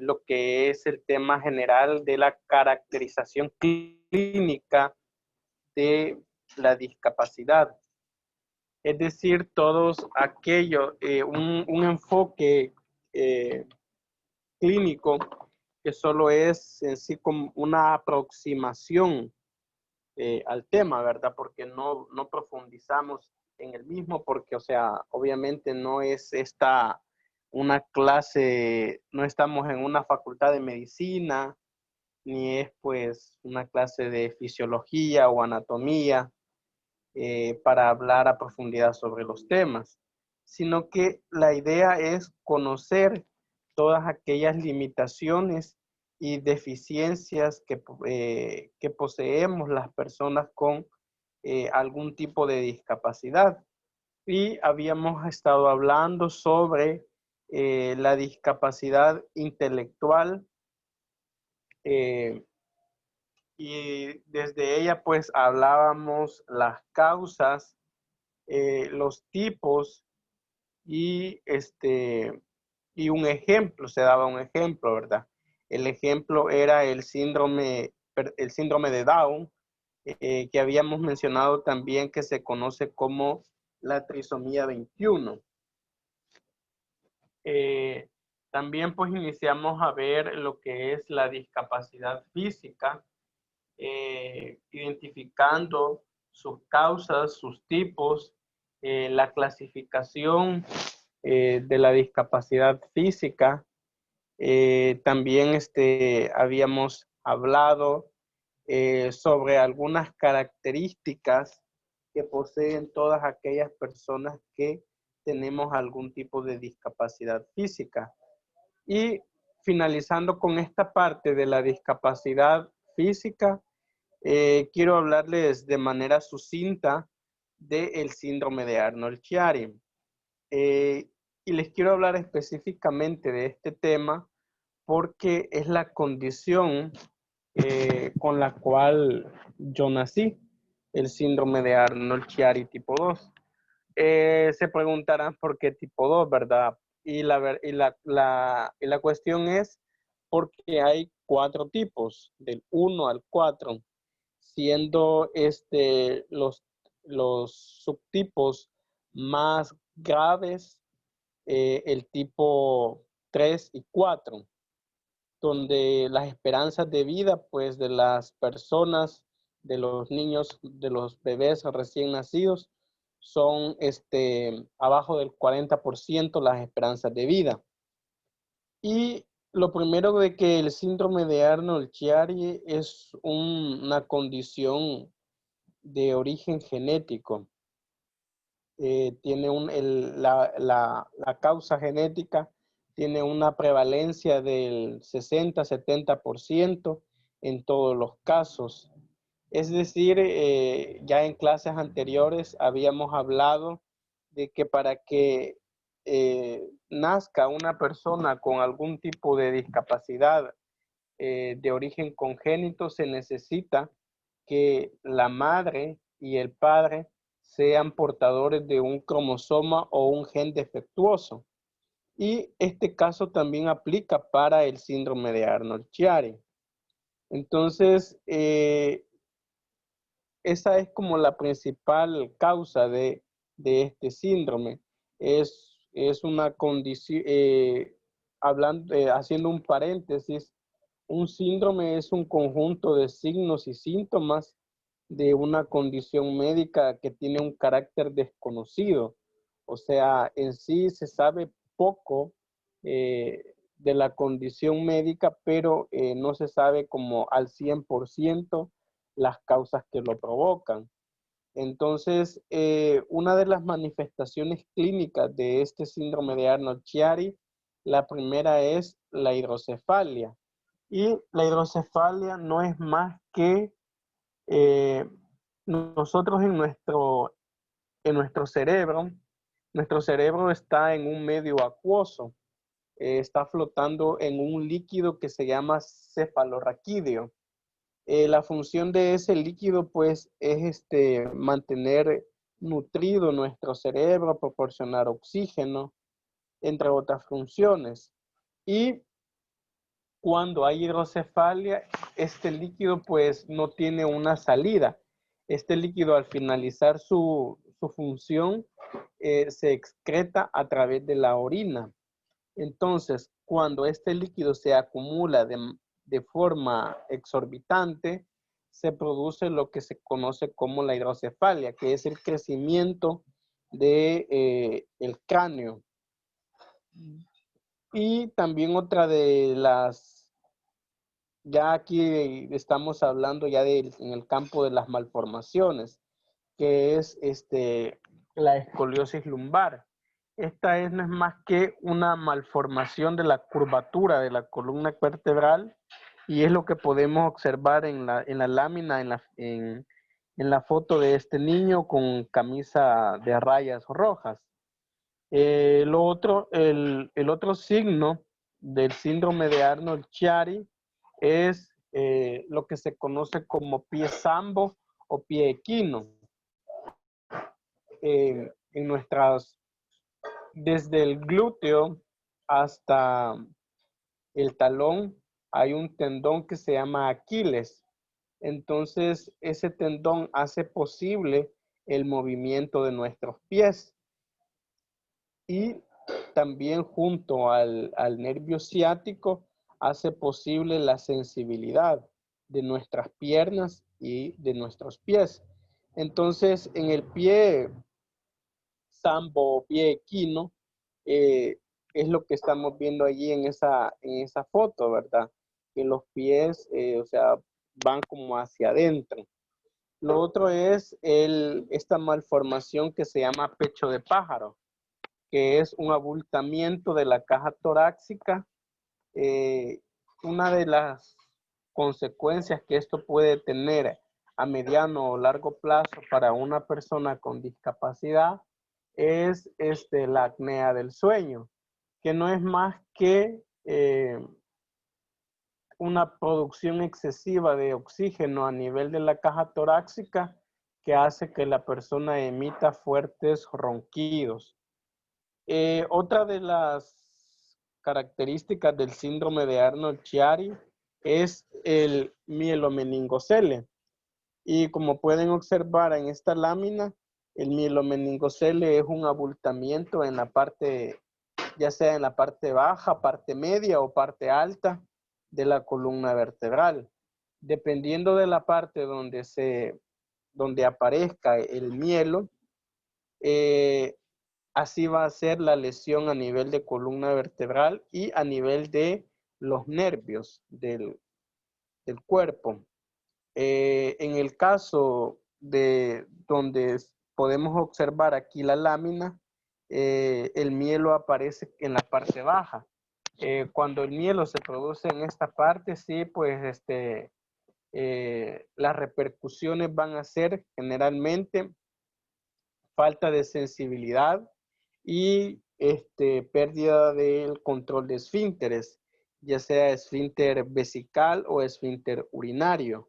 lo que es el tema general de la caracterización clínica de la discapacidad. Es decir, todos aquellos, un enfoque clínico que solo es en sí como una aproximación al tema, ¿verdad? Porque no profundizamos en el mismo, porque, o sea, obviamente no es esta una clase, no estamos en una facultad de medicina, ni es pues una clase de fisiología o anatomía para hablar a profundidad sobre los temas, sino que la idea es conocer todas aquellas limitaciones y deficiencias que poseemos las personas con algún tipo de discapacidad. Y habíamos estado hablando sobre la discapacidad intelectual eh, y desde ella pues hablábamos las causas, los tipos y y un ejemplo, se daba un ejemplo, ¿verdad? El ejemplo era el síndrome de Down, que habíamos mencionado también que se conoce como la trisomía 21. Eh, También pues iniciamos a ver lo que es la discapacidad física, identificando sus causas, sus tipos, la clasificación de la discapacidad física. También habíamos hablado sobre algunas características que poseen todas aquellas personas que tenemos algún tipo de discapacidad física. Y finalizando con esta parte de la discapacidad física, quiero hablarles de manera sucinta del síndrome de Arnold-Chiari. Eh, y les quiero hablar específicamente de este tema porque es la condición con la cual yo nací, el síndrome de Arnold-Chiari tipo 2. Se preguntarán por qué tipo 2, ¿verdad? Y la cuestión es porque hay 4 tipos, del 1 al 4, siendo los subtipos más graves, el tipo 3 y 4, donde las esperanzas de vida pues de las personas, de los niños, de los bebés recién nacidos, son abajo del 40% las esperanzas de vida. Y lo primero de que el síndrome de Arnold-Chiari es una condición de origen genético. Tiene la causa genética tiene una prevalencia del 60-70% en todos los casos. Es decir, ya en clases anteriores habíamos hablado de que para que nazca una persona con algún tipo de discapacidad de origen congénito, se necesita que la madre y el padre sean portadores de un cromosoma o un gen defectuoso. Y este caso también aplica para el síndrome de Arnold-Chiari. Entonces, esa es como la principal causa de este síndrome. Es una condición, haciendo un paréntesis, un síndrome es un conjunto de signos y síntomas de una condición médica que tiene un carácter desconocido. O sea, en sí se sabe poco de la condición médica, pero no se sabe como al 100% las causas que lo provocan. Entonces, una de las manifestaciones clínicas de este síndrome de Arnold-Chiari, la primera es la hidrocefalia. Y la hidrocefalia no es más que nosotros en nuestro cerebro está en un medio acuoso, está flotando en un líquido que se llama cefalorraquídeo. La función de ese líquido pues es mantener nutrido nuestro cerebro, proporcionar oxígeno, entre otras funciones. Y cuando hay hidrocefalia, este líquido pues no tiene una salida. Este líquido al finalizar su función se excreta a través de la orina. Entonces, cuando este líquido se acumula de forma exorbitante, se produce lo que se conoce como la hidrocefalia, que es el crecimiento de el cráneo. Y también otra de las, ya aquí estamos hablando ya en el campo de las malformaciones, que es la escoliosis lumbar. Esta no es más que una malformación de la curvatura de la columna vertebral y es lo que podemos observar en la lámina, en la foto de este niño con camisa de rayas rojas. El otro signo del síndrome de Arnold-Chiari es lo que se conoce como pie sambo o pie equino. En desde el glúteo hasta el talón hay un tendón que se llama Aquiles. Entonces, ese tendón hace posible el movimiento de nuestros pies. Y también junto al nervio ciático hace posible la sensibilidad de nuestras piernas y de nuestros pies. Entonces, en el pie sambo o pie equino, es lo que estamos viendo allí en esa foto, ¿verdad? Que los pies, o sea, van como hacia adentro. Lo otro es esta malformación que se llama pecho de pájaro, que es un abultamiento de la caja torácica. Una de las consecuencias que esto puede tener a mediano o largo plazo para una persona con discapacidad es la apnea del sueño, que no es más que una producción excesiva de oxígeno a nivel de la caja torácica que hace que la persona emita fuertes ronquidos. Otra de las características del síndrome de Arnold-Chiari es el mielomeningocele. Y como pueden observar en esta lámina, el mielomeningocele es un abultamiento en la parte, ya sea en la parte baja, parte media o parte alta de la columna vertebral. Dependiendo de la parte donde aparezca el mielo, así va a ser la lesión a nivel de columna vertebral y a nivel de los nervios del cuerpo. En el caso de donde podemos observar aquí la lámina, el mielo aparece en la parte baja. Cuando el mielo se produce en esta parte, sí, pues las repercusiones van a ser generalmente falta de sensibilidad y pérdida del control de esfínteres, ya sea esfínter vesical o esfínter urinario.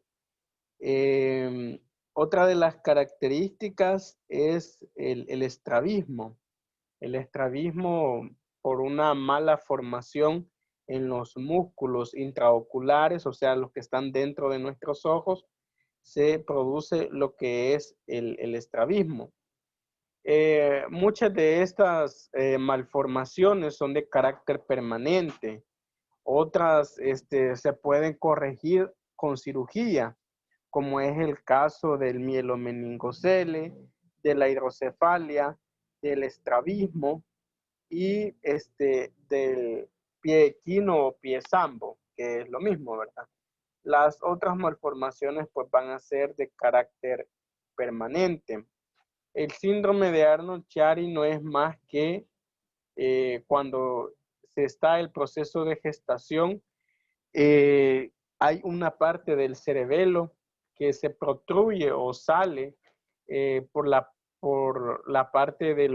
Otra de las características es el estrabismo. El estrabismo por una mala formación en los músculos intraoculares, o sea, los que están dentro de nuestros ojos, se produce lo que es el estrabismo. Muchas de estas malformaciones son de carácter permanente. Otras se pueden corregir con cirugía, como es el caso del mielomeningocele, de la hidrocefalia, del estrabismo y del pie equino o pie sambo, que es lo mismo, ¿verdad? Las otras malformaciones pues van a ser de carácter permanente. El síndrome de Arnold-Chiari no es más que cuando se está el proceso de gestación, hay una parte del cerebelo que se protruye o sale por la parte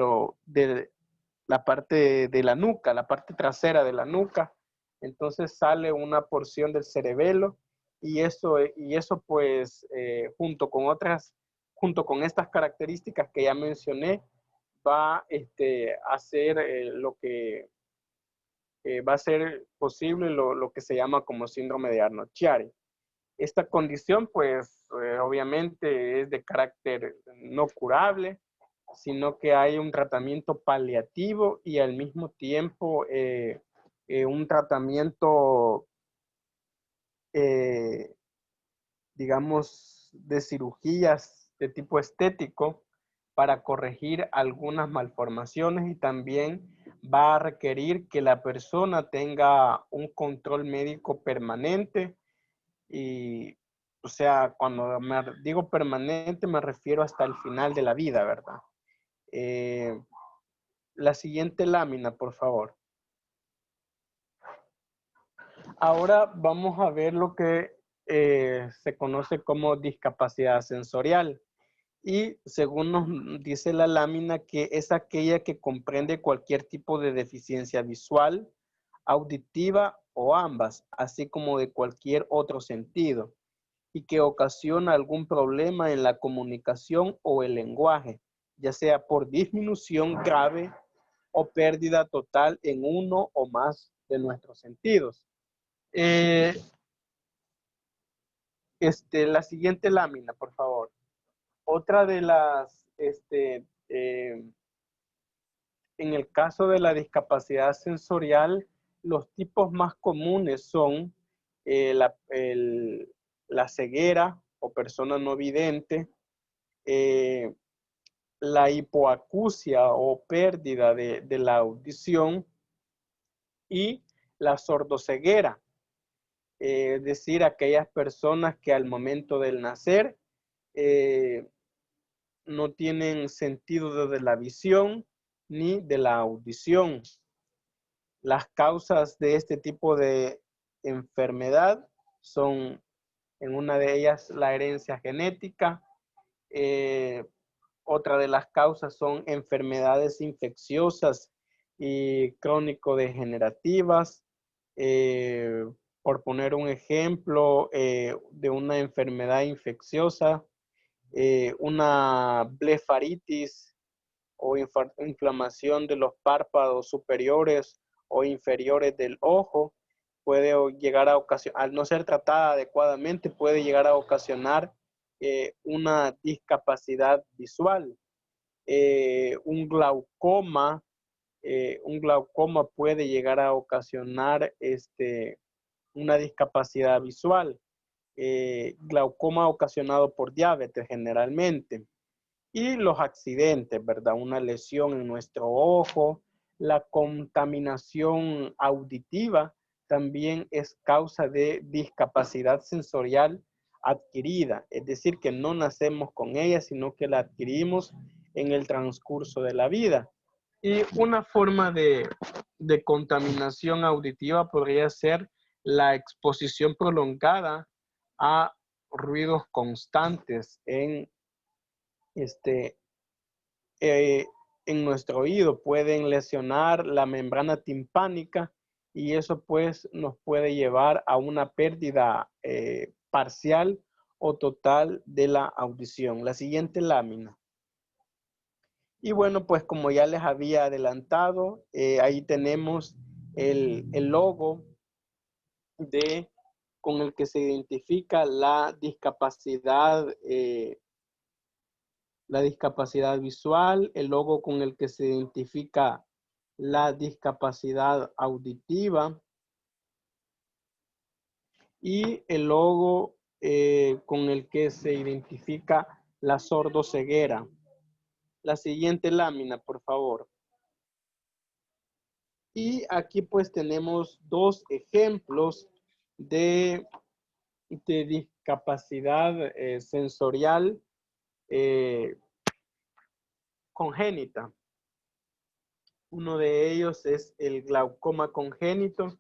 la parte de la nuca, la parte trasera de la nuca. Entonces sale una porción del cerebelo y eso pues junto con estas características que ya mencioné, va a ser lo que va a ser posible lo que se llama como síndrome de Arnold-Chiari. Esta condición, pues, obviamente es de carácter no curable, sino que hay un tratamiento paliativo y al mismo tiempo un tratamiento, eh, digamos, de cirugías de tipo estético para corregir algunas malformaciones y también va a requerir que la persona tenga un control médico permanente y, o sea, cuando digo permanente me refiero hasta el final de la vida, ¿verdad? La siguiente lámina, por favor. Ahora vamos a ver lo que se conoce como discapacidad sensorial. Y según nos dice la lámina, que es aquella que comprende cualquier tipo de deficiencia visual, auditiva o ambas, así como de cualquier otro sentido, y que ocasiona algún problema en la comunicación o el lenguaje, ya sea por disminución grave o pérdida total en uno o más de nuestros sentidos. Eh, la siguiente lámina, por favor. Otra de las, en el caso de la discapacidad sensorial, los tipos más comunes son la ceguera o persona no vidente, la hipoacusia o pérdida de la audición y la sordoceguera. Es decir, aquellas personas que al momento del nacer no tienen sentido de la visión ni de la audición. Las causas de este tipo de enfermedad son, en una de ellas, la herencia genética. Otra de las causas son enfermedades infecciosas y crónico-degenerativas. Por poner un ejemplo de una enfermedad infecciosa, una blefaritis o inflamación de los párpados superiores o inferiores del ojo puede llegar a ocasionar, al no ser tratada adecuadamente, puede llegar a ocasionar una discapacidad visual. Un glaucoma puede llegar a ocasionar una discapacidad visual. Glaucoma ocasionado por diabetes generalmente. Y los accidentes, ¿verdad? Una lesión en nuestro ojo, la contaminación auditiva también es causa de discapacidad sensorial adquirida. Es decir, que no nacemos con ella, sino que la adquirimos en el transcurso de la vida. Y una forma de contaminación auditiva podría ser la exposición prolongada a ruidos constantes este, en nuestro oído. Pueden lesionar la membrana timpánica y eso pues nos puede llevar a una pérdida parcial o total de la audición. La siguiente lámina. Y bueno, pues como ya les había adelantado, ahí tenemos el logo con el que se identifica la discapacidad visual, el logo con el que se identifica la discapacidad auditiva y el logo con el que se identifica la sordoceguera. La siguiente lámina, por favor. Y aquí pues tenemos dos ejemplos de discapacidad sensorial congénita. Uno de ellos es el glaucoma congénito,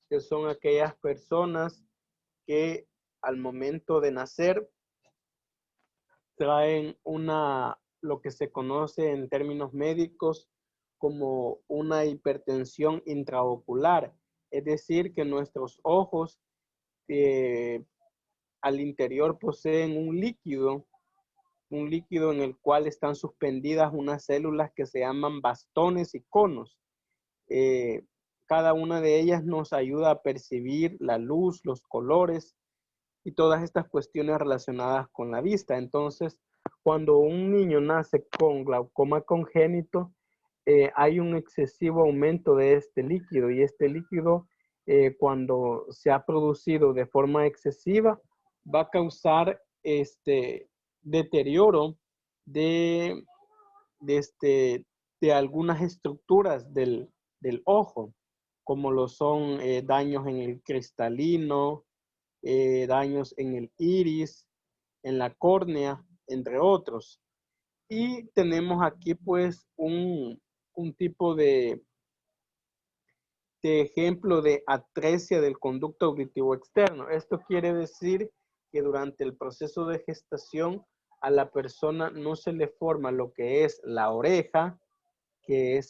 que son aquellas personas que al momento de nacer traen lo que se conoce en términos médicos como una hipertensión intraocular. Es decir, que nuestros ojos al interior poseen un líquido en el cual están suspendidas unas células que se llaman bastones y conos. cada una de ellas nos ayuda a percibir la luz, los colores y todas estas cuestiones relacionadas con la vista. Entonces, cuando un niño nace con glaucoma congénito, hay un excesivo aumento de este líquido y este líquido, cuando se ha producido de forma excesiva, va a causar este deterioro de, de algunas estructuras del ojo, como lo son daños en el cristalino, daños en el iris, en la córnea, entre otros. Y tenemos aquí pues un tipo de ejemplo de atresia del conducto auditivo externo. Esto quiere decir que durante el proceso de gestación a la persona no se le forma lo que es la oreja, que es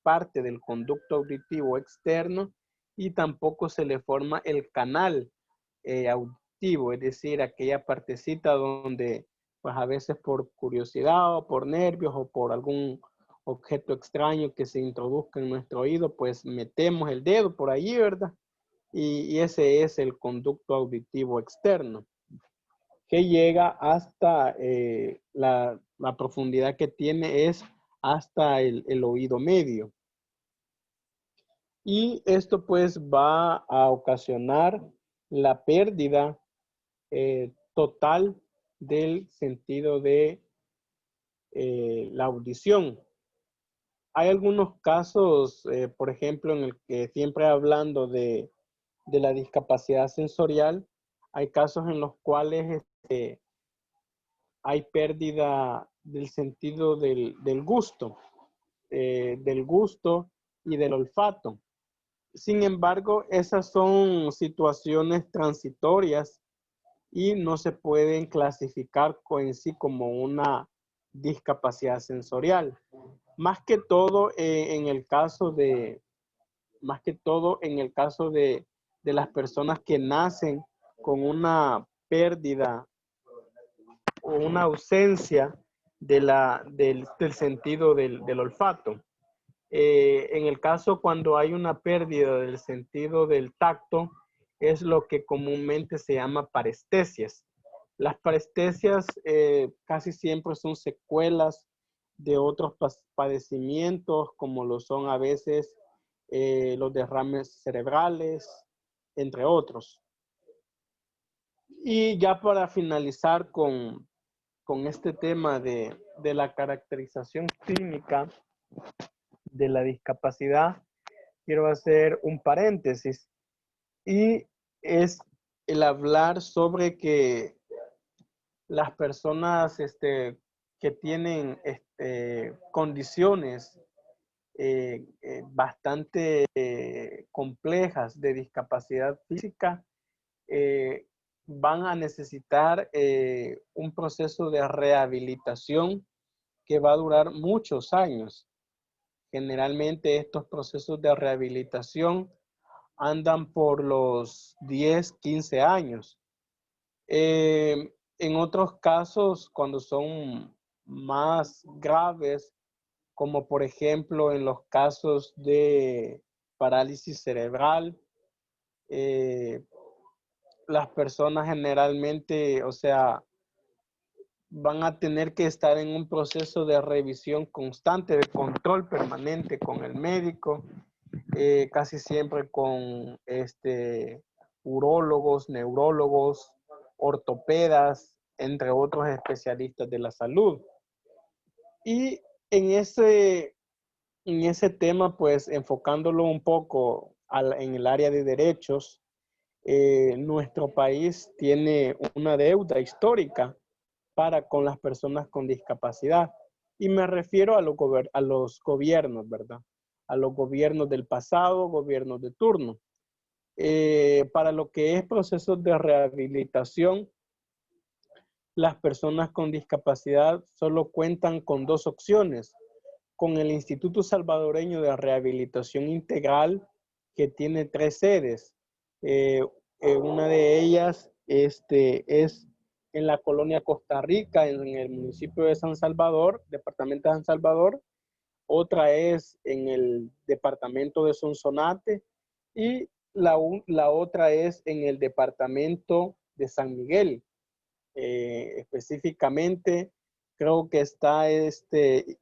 parte del conducto auditivo externo, y tampoco se le forma el canal auditivo, es decir, aquella partecita donde pues a veces por curiosidad o por nervios o por algún objeto extraño que se introduzca en nuestro oído, pues metemos el dedo por allí, ¿verdad? Y ese es el conducto auditivo externo, que llega hasta la profundidad que tiene es hasta el oído medio. Y esto pues va a ocasionar la pérdida total del sentido de la audición. Hay algunos casos, por ejemplo, en el que siempre hablando de la discapacidad sensorial, hay casos en los cuales hay pérdida del sentido del gusto y del olfato. Sin embargo, esas son situaciones transitorias y no se pueden clasificar en sí como una discapacidad sensorial. Más que todo en el caso de las personas que nacen con una pérdida o una ausencia del sentido del olfato. En el caso cuando hay una pérdida del sentido del tacto, es lo que comúnmente se llama parestesias. Las parestesias casi siempre son secuelas de otros padecimientos, como lo son a veces los derrames cerebrales, entre otros. Y ya para finalizar con este tema de la caracterización clínica de la discapacidad, quiero hacer un paréntesis y es el hablar sobre que las personas que tienen condiciones bastante complejas de discapacidad física van a necesitar un proceso de rehabilitación que va a durar muchos años. Generalmente estos procesos de rehabilitación andan por los 10, 15 años. En otros casos, cuando son más graves, como por ejemplo en los casos de parálisis cerebral, las personas generalmente, o sea, van a tener que estar en un proceso de revisión constante, de control permanente con el médico, casi siempre con urólogos, neurólogos, ortopedas, entre otros especialistas de la salud. Y en ese tema, pues enfocándolo un poco en el área de derechos, nuestro país tiene una deuda histórica para con las personas con discapacidad. Y me refiero a los gobiernos, ¿verdad? A los gobiernos del pasado, gobiernos de turno. Para lo que es procesos de rehabilitación, las personas con discapacidad solo cuentan con dos opciones: con el Instituto Salvadoreño de Rehabilitación Integral, que tiene 3 sedes. Una de ellas es en la colonia Costa Rica, en el municipio de San Salvador, departamento de San Salvador. otra es en el departamento de Sonsonate y la otra es en el departamento de San Miguel. Específicamente, creo que está este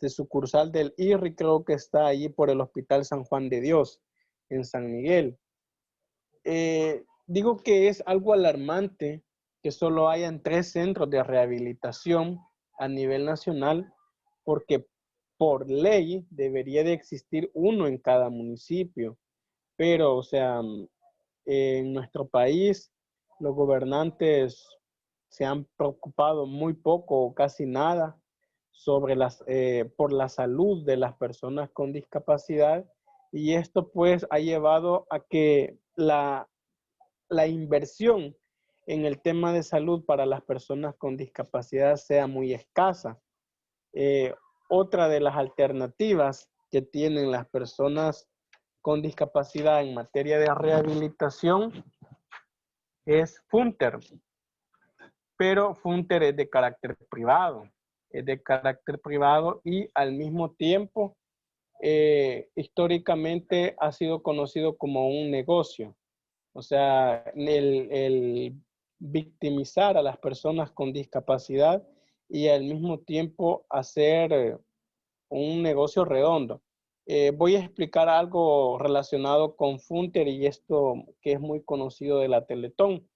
sucursal del IRRI, creo que está allí por el Hospital San Juan de Dios, en San Miguel. Digo que es algo alarmante que solo hayan 3 centros de rehabilitación a nivel nacional, porque por ley debería de existir uno en cada municipio. Pero, o sea, en nuestro país, los gobernantes se han preocupado muy poco o casi nada sobre por la salud de las personas con discapacidad, y esto pues ha llevado a que la inversión en el tema de salud para las personas con discapacidad sea muy escasa. Eh, Otra de las alternativas que tienen las personas con discapacidad en materia de rehabilitación es Funter, pero Funter es de carácter privado, y al mismo tiempo históricamente ha sido conocido como un negocio. O sea, el victimizar a las personas con discapacidad y al mismo tiempo hacer un negocio redondo. Voy a explicar algo relacionado con Funter y esto que es muy conocido de la Teletón.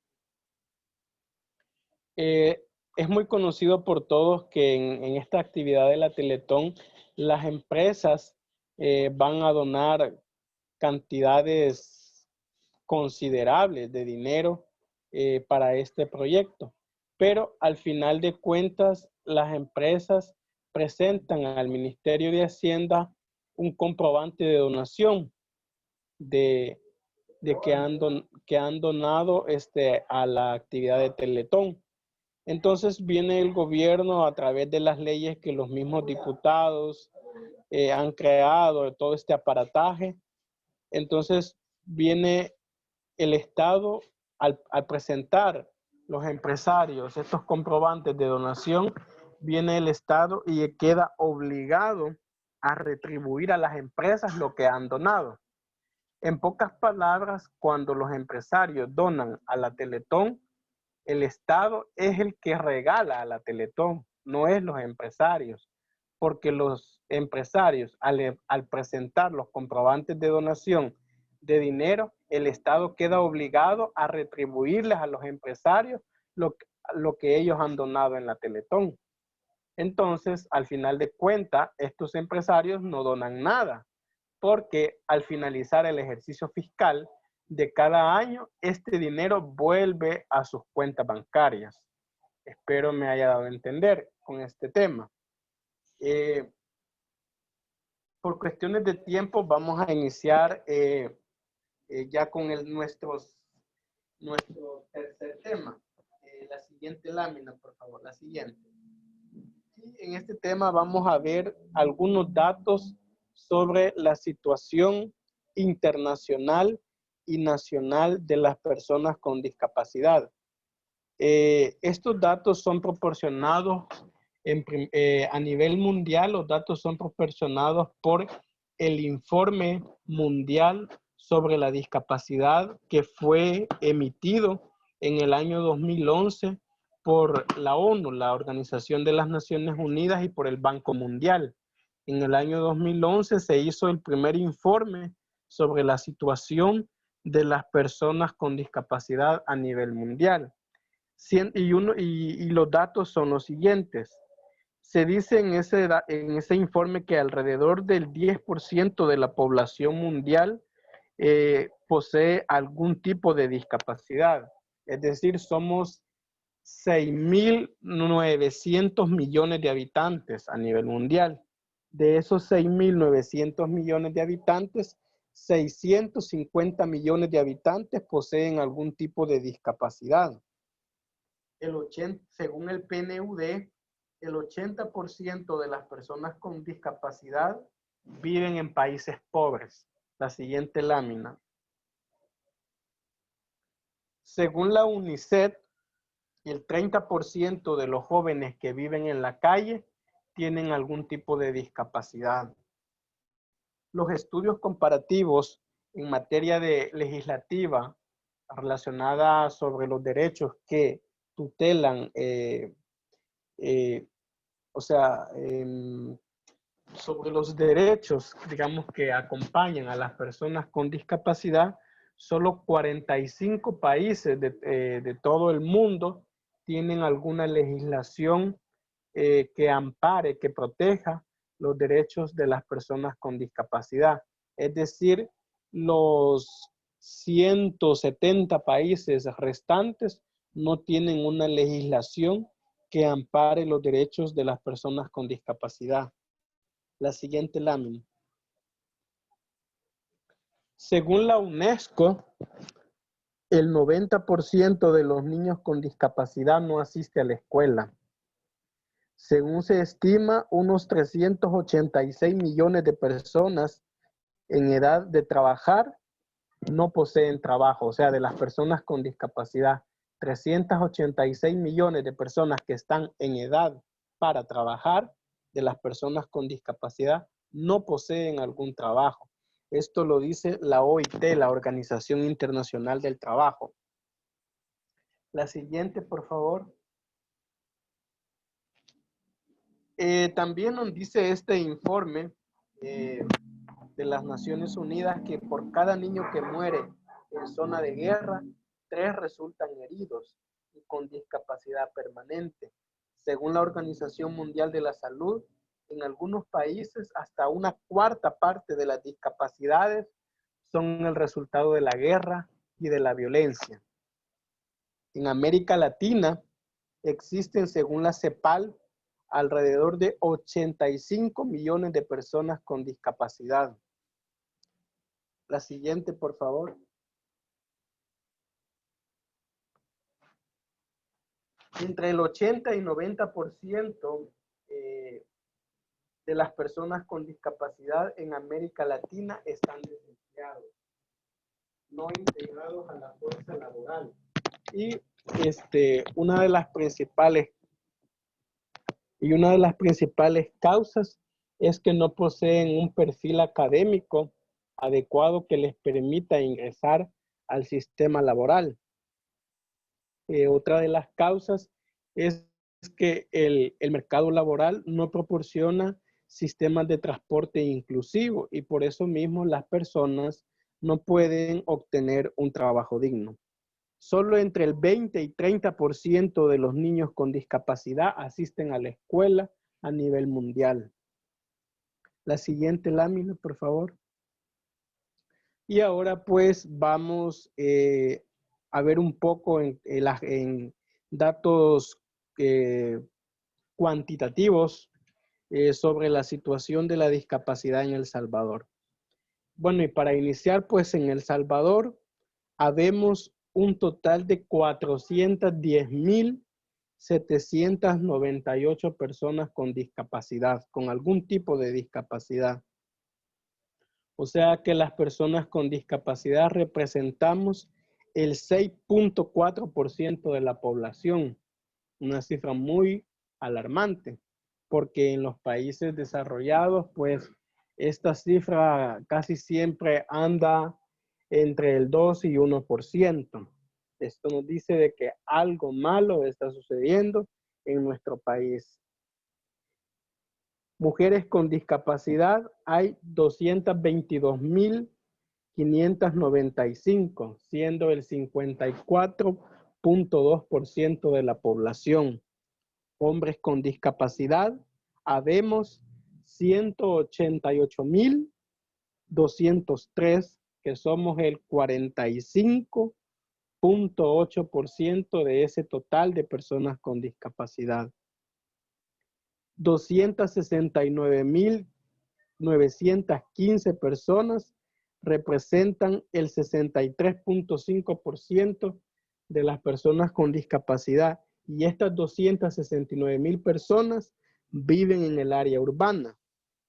Es muy conocido por todos que en esta actividad de la Teletón, las empresas van a donar cantidades considerables de dinero para este proyecto. Pero al final de cuentas, las empresas presentan al Ministerio de Hacienda un comprobante de donación de que han donado a la actividad de Teletón. Entonces viene el gobierno a través de las leyes que los mismos diputados han creado, todo este aparataje. Entonces viene el Estado al presentar los empresarios estos comprobantes de donación, viene el Estado y queda obligado a retribuir a las empresas lo que han donado. En pocas palabras, cuando los empresarios donan a la Teletón, el Estado es el que regala a la Teletón, no es los empresarios, porque los empresarios al presentar los comprobantes de donación de dinero, el Estado queda obligado a retribuirles a los empresarios lo que ellos han donado en la Teletón. Entonces, al final de cuentas, estos empresarios no donan nada, porque al finalizar el ejercicio fiscal de cada año, este dinero vuelve a sus cuentas bancarias. Espero me haya dado a entender con este tema. Por cuestiones de tiempo, vamos a iniciar ya con nuestro tercer tema. La siguiente lámina, por favor, la siguiente. Y en este tema vamos a ver algunos datos sobre la situación internacional y nacional de las personas con discapacidad. Estos datos son proporcionados a nivel mundial. Los datos son proporcionados por el Informe Mundial sobre la Discapacidad, que fue emitido en el año 2011 por la ONU, la Organización de las Naciones Unidas, y por el Banco Mundial. En el año 2011 se hizo el primer informe sobre la situación de las personas con discapacidad a nivel mundial. Y los datos son los siguientes. Se dice en ese informe que alrededor del 10% de la población mundial posee algún tipo de discapacidad. Es decir, somos 6.900 millones de habitantes a nivel mundial. De esos 6.900 millones de habitantes, 650 millones de habitantes poseen algún tipo de discapacidad. Según el PNUD, el 80% de las personas con discapacidad viven en países pobres. La siguiente lámina. Según la UNICEF, el 30% de los jóvenes que viven en la calle tienen algún tipo de discapacidad. Los estudios comparativos en materia de legislativa relacionada sobre los derechos que tutelan, sobre los derechos, digamos, que acompañan a las personas con discapacidad, solo 45 países de todo el mundo tienen alguna legislación que ampare, que proteja los derechos de las personas con discapacidad. Es decir, los 170 países restantes no tienen una legislación que ampare los derechos de las personas con discapacidad. La siguiente lámina. Según la UNESCO, el 90% de los niños con discapacidad no asiste a la escuela. Según se estima, unos 386 millones de personas en edad de trabajar no poseen trabajo. O sea, de las personas con discapacidad, 386 millones de personas que están en edad para trabajar, de las personas con discapacidad, no poseen algún trabajo. Esto lo dice la OIT, la Organización Internacional del Trabajo. La siguiente, por favor. También nos dice este informe de las Naciones Unidas que por cada niño que muere en zona de guerra, 3 resultan heridos y con discapacidad permanente. Según la Organización Mundial de la Salud, en algunos países hasta una cuarta parte de las discapacidades son el resultado de la guerra y de la violencia. En América Latina existen, según la CEPAL, alrededor de 85 millones de personas con discapacidad. La siguiente, por favor. Entre el 80 y 90% de las personas con discapacidad en América Latina están desempleados, no integrados a la fuerza laboral. Y una de las principales causas es que no poseen un perfil académico adecuado que les permita ingresar al sistema laboral. Otra de las causas es que el mercado laboral no proporciona sistemas de transporte inclusivo y por eso mismo las personas no pueden obtener un trabajo digno. Solo entre el 20 y 30% de los niños con discapacidad asisten a la escuela a nivel mundial. La siguiente lámina, por favor. Y ahora pues vamos a ver un poco en datos cuantitativos sobre la situación de la discapacidad en El Salvador. Bueno, y para iniciar, pues en El Salvador habemos un total de 410,798 personas con discapacidad, con algún tipo de discapacidad. O sea que las personas con discapacidad representamos el 6.4% de la población, una cifra muy alarmante, porque en los países desarrollados, pues, esta cifra casi siempre anda entre el 2 y 1%. Esto nos dice de que algo malo está sucediendo en nuestro país. Mujeres con discapacidad hay 222,595, siendo el 54.2% de la población. Hombres con discapacidad, habemos 188,203, que somos el 45.8% de ese total de personas con discapacidad. 269,915 personas representan el 63.5% de las personas con discapacidad. Y estas 269,000 personas viven en el área urbana.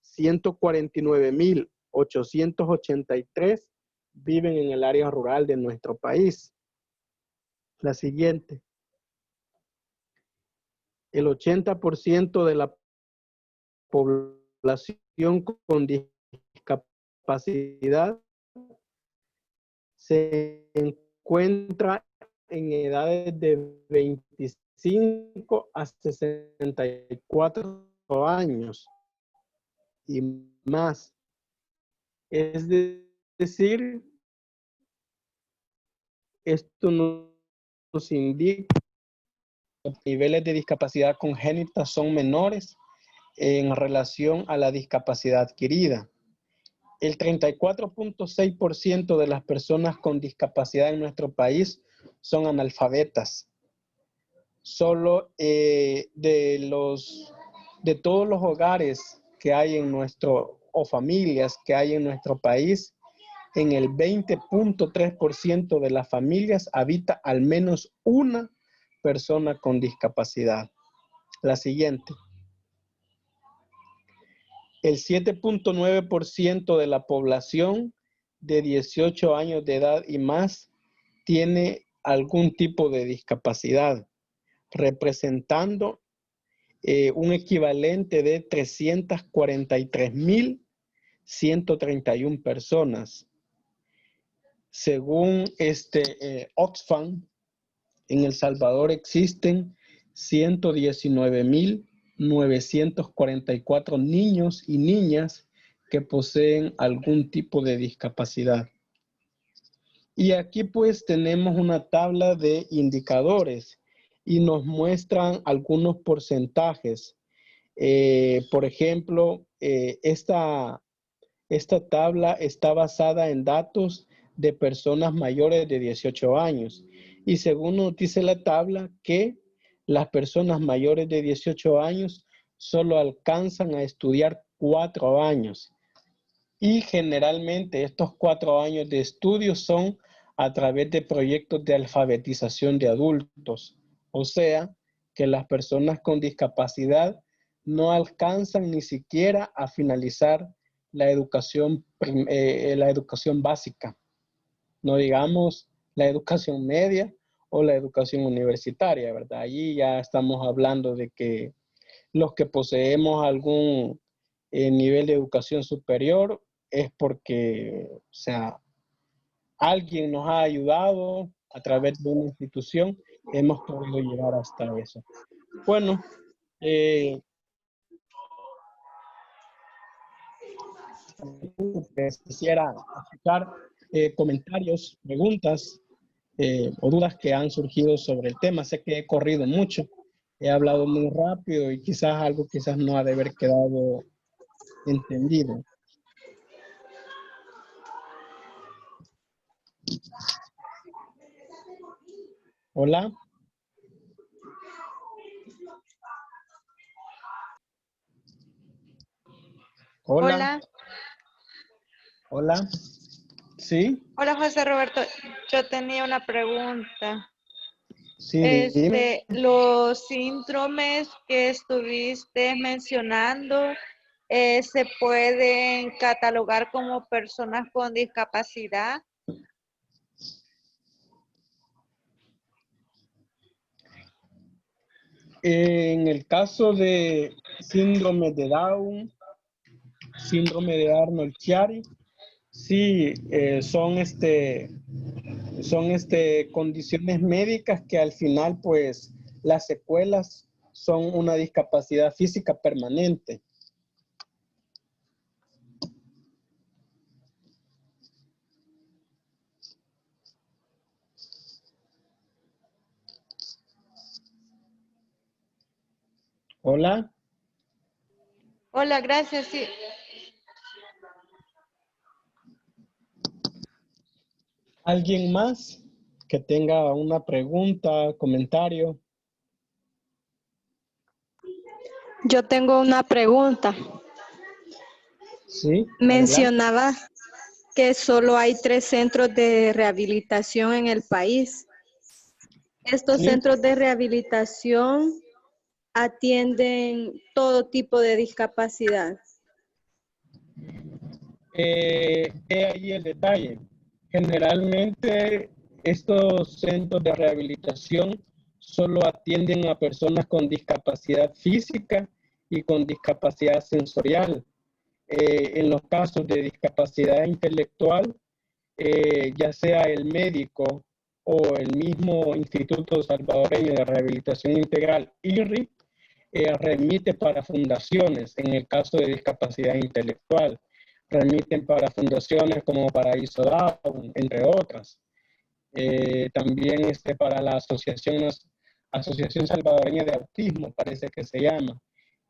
149,883 viven en el área rural de nuestro país. La siguiente. El 80% de la población con discapacidad se encuentra en edades de 25 a 64 años y más. Es decir, esto nos indica que los niveles de discapacidad congénita son menores en relación a la discapacidad adquirida. El 34.6% de las personas con discapacidad en nuestro país son analfabetas. Solo de todos los hogares que hay en o familias que hay en nuestro país, en el 20.3% de las familias habita al menos una persona con discapacidad. La siguiente. El 7.9% de la población de 18 años de edad y más tiene algún tipo de discapacidad, representando un equivalente de 343,131 personas. Según Oxfam, en El Salvador existen 119,944 niños y niñas que poseen algún tipo de discapacidad. Y aquí pues tenemos una tabla de indicadores y nos muestran algunos porcentajes. Por ejemplo, esta tabla está basada en datos de personas mayores de 18 años. Y según nos dice la tabla que las personas mayores de 18 años solo alcanzan a estudiar 4 años. Y generalmente estos 4 años de estudio son a través de proyectos de alfabetización de adultos. O sea, que las personas con discapacidad no alcanzan ni siquiera a finalizar la educación básica. No digamos la educación media o la educación universitaria, ¿verdad? Allí ya estamos hablando de que los que poseemos algún nivel de educación superior es porque, o sea, alguien nos ha ayudado a través de una institución, hemos podido llegar hasta eso. Bueno, quisiera escuchar comentarios, preguntas o dudas que han surgido sobre el tema. Sé que he corrido mucho, he hablado muy rápido y quizás algo no ha de haber quedado entendido. Hola. Hola. Hola. Hola. ¿Sí? Hola, José Roberto. Yo tenía una pregunta. Sí, dime. Los síndromes que estuviste mencionando, ¿se pueden catalogar como personas con discapacidad? En el caso de síndrome de Down, síndrome de Arnold-Chiari, sí, son condiciones médicas que al final, pues, las secuelas son una discapacidad física permanente. Hola. Hola, gracias. Sí. ¿Alguien más que tenga una pregunta, comentario? Yo tengo una pregunta. Sí, mencionaba que solo hay 3 centros de rehabilitación en el país. Estos sí. centros de rehabilitación atienden todo tipo de discapacidad. Ahí el detalle. Generalmente estos centros de rehabilitación solo atienden a personas con discapacidad física y con discapacidad sensorial. En los casos de discapacidad intelectual, ya sea el médico o el mismo Instituto Salvadoreño de Rehabilitación Integral, IRRI, remite para fundaciones en el caso de discapacidad intelectual. Remiten para fundaciones como Paraíso Down, entre otras. También para la Asociación Salvadoreña de Autismo, parece que se llama.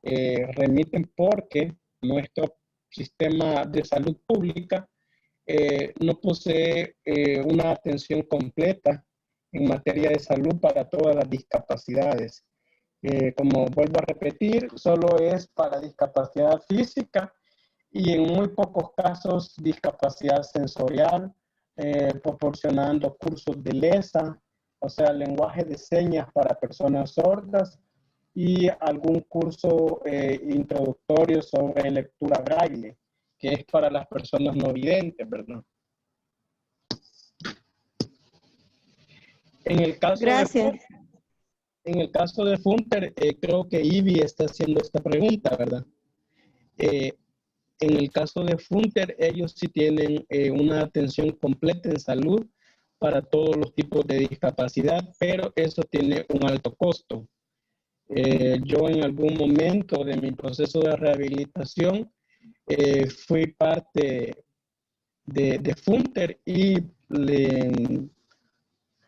Remiten porque nuestro sistema de salud pública no posee una atención completa en materia de salud para todas las discapacidades. Como vuelvo a repetir, solo es para discapacidad física y en muy pocos casos discapacidad sensorial, proporcionando cursos de LESA, o sea, lenguaje de señas para personas sordas, y algún curso introductorio sobre lectura braille, que es para las personas no videntes, ¿verdad? En el caso Gracias. en el caso de Funter, creo que Ivy está haciendo esta pregunta, ¿verdad? En el caso de Funter, ellos sí tienen una atención completa en salud para todos los tipos de discapacidad, pero eso tiene un alto costo. Yo en algún momento de mi proceso de rehabilitación fui parte de Funter y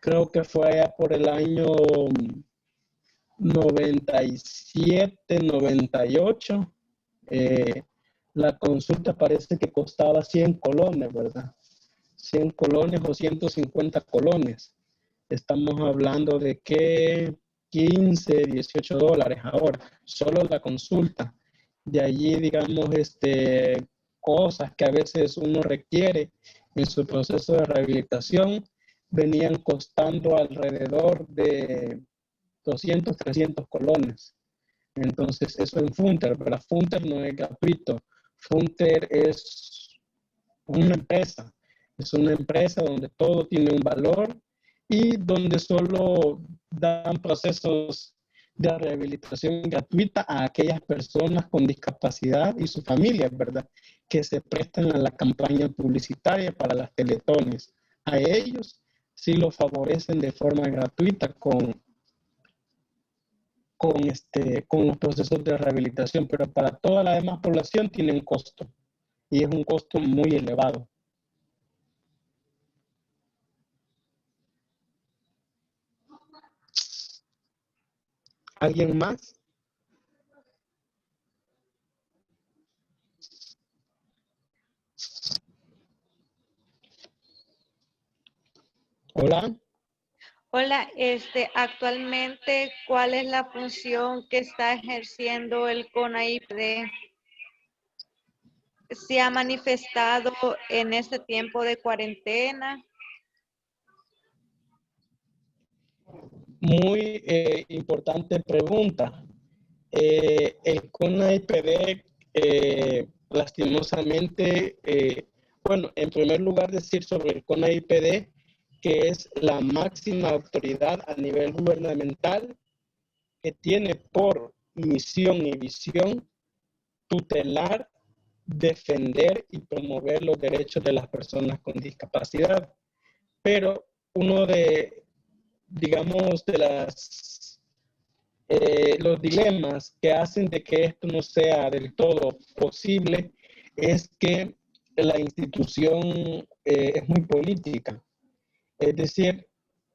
creo que fue allá por el año 97, 98. La consulta parece que costaba 100 colones, ¿verdad? 100 colones o 150 colones. Estamos hablando de que 15, 18 dólares ahora, solo la consulta. De allí, digamos, cosas que a veces uno requiere en su proceso de rehabilitación venían costando alrededor de 200, 300 colones. Entonces, eso en Funter, pero Funter no es gratuito. Funter es una empresa donde todo tiene un valor y donde solo dan procesos de rehabilitación gratuita a aquellas personas con discapacidad y sus familias, ¿verdad? Que se prestan a la campaña publicitaria para las teletones. A ellos sí los favorecen de forma gratuita con los procesos de rehabilitación, pero para toda la demás población tiene un costo y es un costo muy elevado. ¿Alguien más? Hola. Hola, actualmente, ¿cuál es la función que está ejerciendo el CONAIPD? ¿Se ha manifestado en este tiempo de cuarentena? Muy importante pregunta. El CONAIPD, lastimosamente, bueno, en primer lugar decir sobre el CONAIPD que es la máxima autoridad a nivel gubernamental que tiene por misión y visión tutelar, defender y promover los derechos de las personas con discapacidad. Pero uno de, digamos, de los dilemas que hacen de que esto no sea del todo posible es que la institución es muy política. Es decir,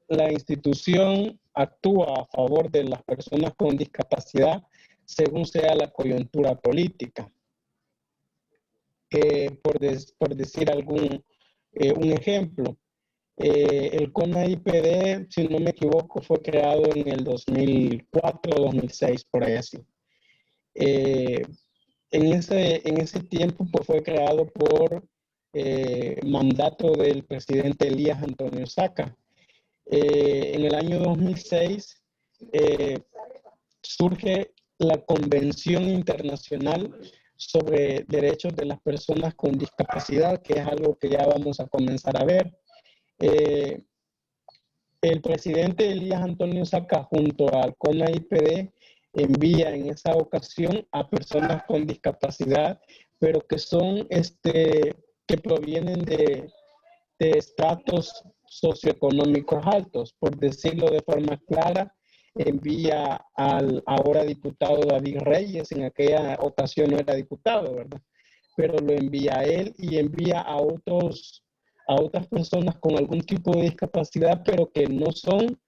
la institución actúa a favor de las personas con discapacidad según sea la coyuntura política. Por decir un ejemplo, el CONAIPD, si no me equivoco, fue creado en el 2004 o 2006, por ahí así. En ese tiempo pues, fue creado por mandato del presidente Elías Antonio Saca. En el año 2006 surge la Convención Internacional sobre Derechos de las Personas con Discapacidad, que es algo que ya vamos a comenzar a ver. El presidente Elías Antonio Saca junto al CONAIPD envía en esa ocasión a personas con discapacidad, pero que son, que provienen de estratos socioeconómicos altos. Por decirlo de forma clara, envía al ahora diputado David Reyes, en aquella ocasión no era diputado, ¿verdad? Pero lo envía a él y envía a otras personas con algún tipo de discapacidad, pero que no son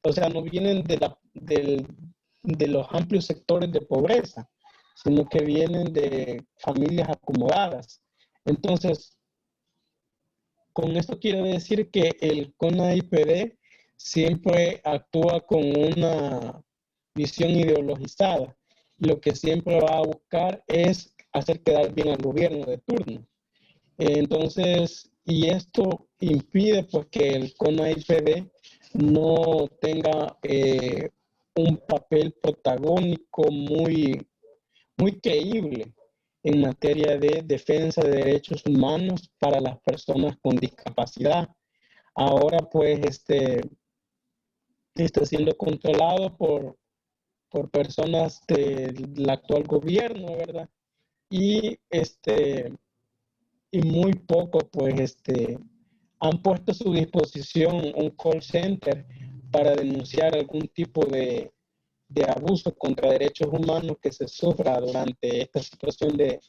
o sea, no vienen de los amplios sectores de pobreza, sino que vienen de familias acomodadas. Entonces, con esto quiero decir que el CONAIPD siempre actúa con una visión ideologizada. Lo que siempre va a buscar es hacer quedar bien al gobierno de turno. Entonces, y esto impide pues que el CONAIPD no tenga un papel protagónico muy creíble en materia de defensa de derechos humanos para las personas con discapacidad. Ahora pues está siendo controlado por personas del actual gobierno, ¿verdad? Y y muy poco pues han puesto a su disposición un call center para denunciar algún tipo de abuso contra derechos humanos que se sufra durante esta situación de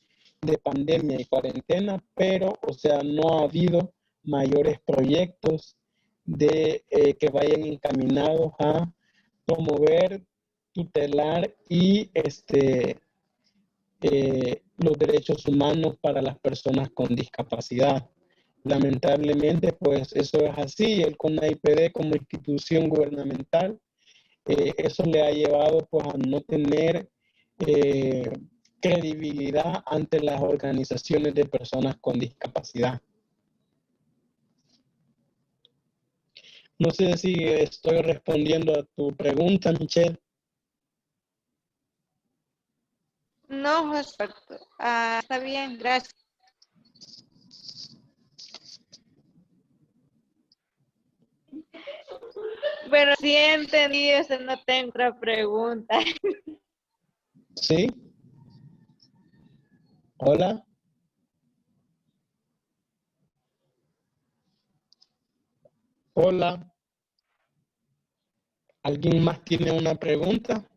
pandemia y cuarentena, pero, o sea, no ha habido mayores proyectos que vayan encaminados a promover, tutelar y los derechos humanos para las personas con discapacidad. Lamentablemente, pues eso es así. El CONAIPD como institución gubernamental, eso le ha llevado pues a no tener credibilidad ante las organizaciones de personas con discapacidad. No sé si estoy respondiendo a tu pregunta, Michelle. No, José, está bien, gracias. Pero sí entendí, eso no tengo otra pregunta. ¿Sí? Hola. Hola. ¿Alguien más tiene una pregunta?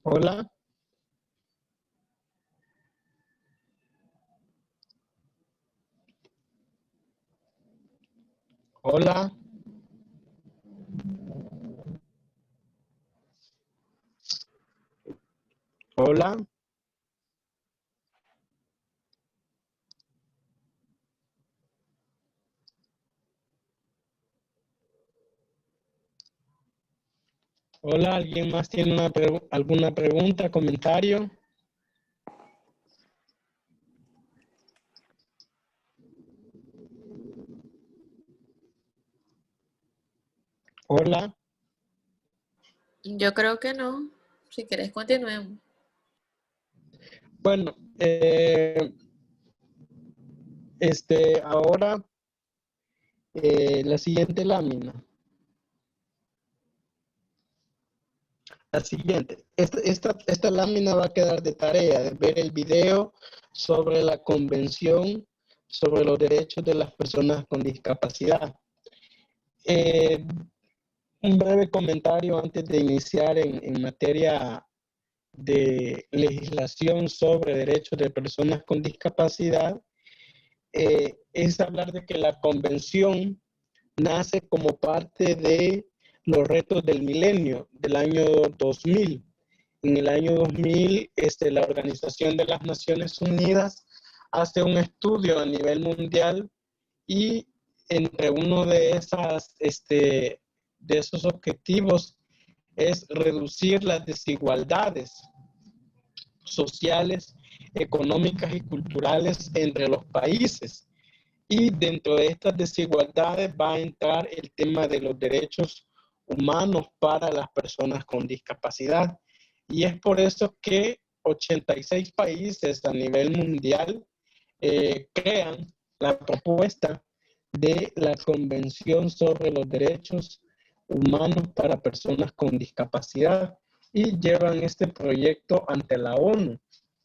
Hola. Hola. Hola. Hola, ¿alguien más tiene alguna pregunta, comentario? Hola. Yo creo que no. Si querés, continuemos. Bueno, ahora la siguiente lámina. La siguiente. Esta lámina va a quedar de tarea de ver el video sobre la Convención sobre los Derechos de las Personas con Discapacidad. Un breve comentario antes de iniciar en materia de legislación sobre derechos de personas con discapacidad, es hablar de que la convención nace como parte de los retos del milenio del año 2000. En el año 2000, la Organización de las Naciones Unidas hace un estudio a nivel mundial y entre uno de esos objetivos es reducir las desigualdades sociales, económicas y culturales entre los países. Y dentro de estas desigualdades va a entrar el tema de los derechos humanos para las personas con discapacidad. Y es por eso que 86 países a nivel mundial crean la propuesta de la Convención sobre los Derechos Humanos para Personas con Discapacidad y llevan este proyecto ante la ONU.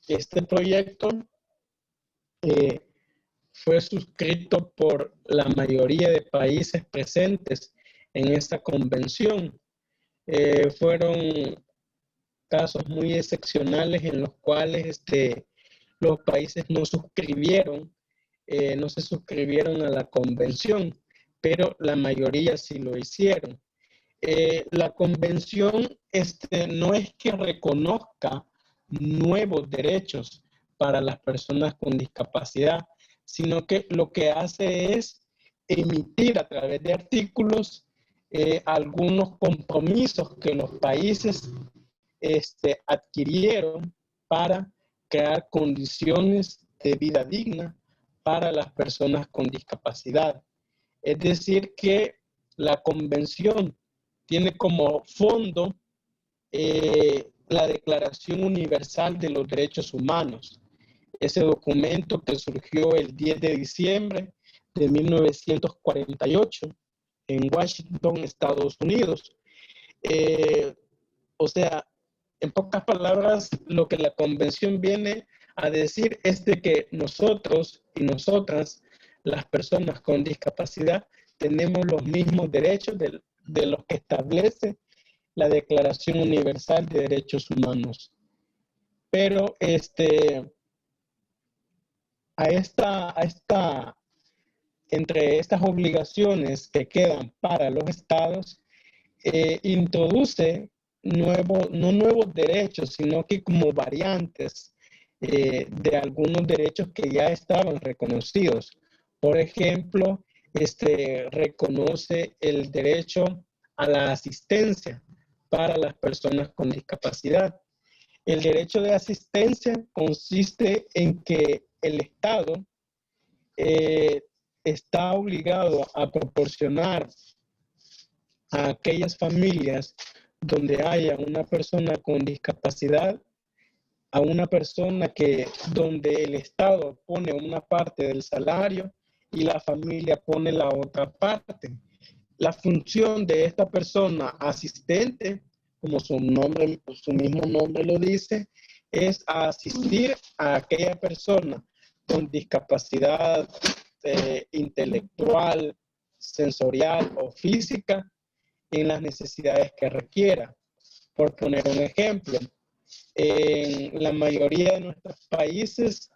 Este proyecto fue suscrito por la mayoría de países presentes en esta convención. Fueron casos muy excepcionales en los cuales los países no se suscribieron a la convención, pero la mayoría sí lo hicieron. La convención no es que reconozca nuevos derechos para las personas con discapacidad, sino que lo que hace es emitir a través de artículos algunos compromisos que los países adquirieron para crear condiciones de vida digna para las personas con discapacidad. Es decir, que la convención tiene como fondo la Declaración Universal de los Derechos Humanos. Ese documento que surgió el 10 de diciembre de 1948 en Washington, Estados Unidos. O sea, en pocas palabras, lo que la convención viene a decir es de que nosotros y nosotras, las personas con discapacidad, tenemos los mismos derechos de los que establece la Declaración Universal de Derechos Humanos. Pero entre estas obligaciones que quedan para los estados, introduce no nuevos derechos, sino que como variantes de algunos derechos que ya estaban reconocidos. Por ejemplo, reconoce el derecho a la asistencia para las personas con discapacidad. El derecho de asistencia consiste en que el Estado está obligado a proporcionar a aquellas familias donde haya una persona con discapacidad, a una persona donde el Estado pone una parte del salario y la familia pone la otra parte. La función de esta persona asistente, como su mismo nombre lo dice, es asistir a aquella persona con discapacidad intelectual, sensorial o física en las necesidades que requiera. Por poner un ejemplo, en la mayoría de nuestros países